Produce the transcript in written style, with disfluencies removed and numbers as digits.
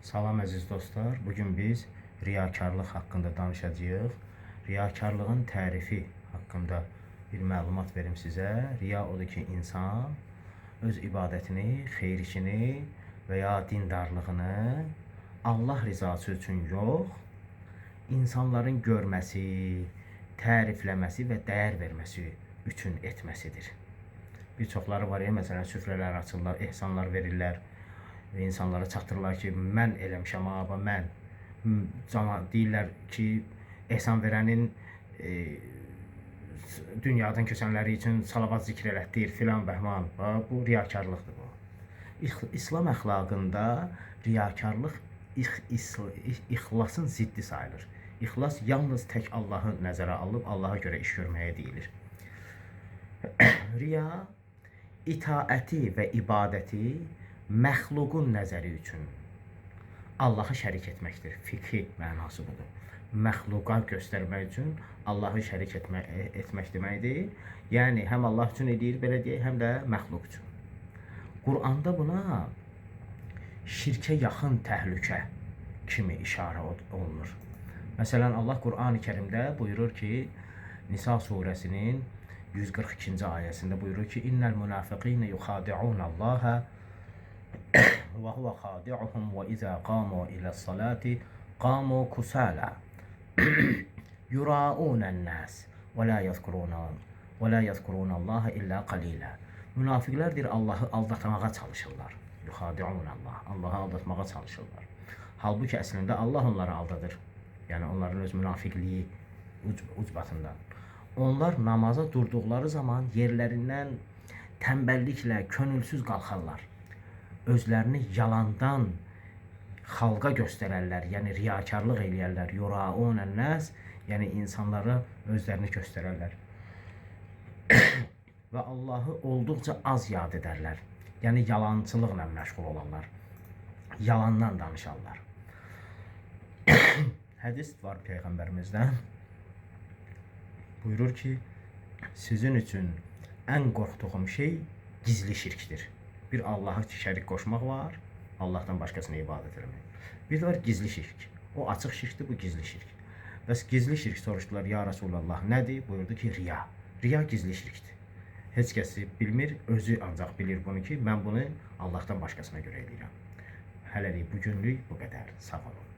Salam əziz dostlar. Bugün biz riyakarlıq haqqında danışacağıq. Riyakarlığın tərifi haqqında bir məlumat verim sizə. Riya odur ki, insan öz ibadətini, xeyir işini və ya dindarlığını Allah rizası üçün yox, insanların görməsi, tərifləməsi və dəyər verməsi üçün etməsidir. Bir çoxları var ya, məsələn, süfrələr açırlar, ehsanlar verirlər. Və insanlara çatdırırlar ki, mən eləmişəm, amma mən. Deyirlər ki, ehsan verənin dünyadan köçənləri üçün salavat zikr elətdir filan bəhman. Bu riyakarlıqdır bu. İslam əxlaqında riyakarlıq ixlasın ziddi sayılır. İxlas yalnız tək Allahı nəzərə alıb Allaha görə iş görməyə deyilir. Riya itaəti və ibadəti məxluqun nəzəri üçün Allahı şərik etməkdir. Fiqhi mənası budur. Məxluqa göstərmək üçün Allahı şərik etmək deməkdir. Yəni, həm Allah üçün edir, belə deyək, həm də məxluq üçün. Qur'anda buna şirkə yaxın təhlükə kimi işarə olunur. Məsələn, Allah Qur'an-ı Kərimdə buyurur ki, Nisa surəsinin 142-ci ayəsində buyurur ki, İnnəl münafiqinə yuxadi'unallaha və huvə xadi'uhum və izə qamu iləs-salati qamu kusala yura'unən-nas və la yəzkurunallaha illə qalilə. Münafiqlərdir, Allahı aldatmağa çalışırlar. Yuxadi'unallah, Allahı aldatmağa çalışırlar. Halbuki əslində Allah onları aldadır. Yəni onların öz münafiqliyi ucbatından. Onlar namaza durduqları zaman yerlərindən tənbəlliklə, könülsüz qalxarlar. Özlərini yalandan xalqa göstərərlər, yəni riyakarlıq eləyərlər. Yuraunən-nas, yəni insanlara özlərini göstərərlər. Və Allahı olduqca az yad edərlər. Yəni yalançılıqla məşğul olanlar. Yalandan danışarlar. Hədis var Peyğəmbərimizdən. Buyurur ki, sizin üçün ən qorxduğum şey gizli şirkdir. Bir Allah'a şərik qoşmaq var, Allahdan başqasına ibadət etmək. Bir də var gizli şirk. O açıq şirkdir, bu gizli şirk. Bəs gizli şirk soruşdular, ya Resulallah, nədir? Buyurdu ki, riya. Riya gizli şirkdir. Heç kəsi bilmir, özü ancaq bilir bunu ki, mən bunu Allahdan başqasına görə edirəm. Hələlik bugünlük bu qədər. Sağ olun.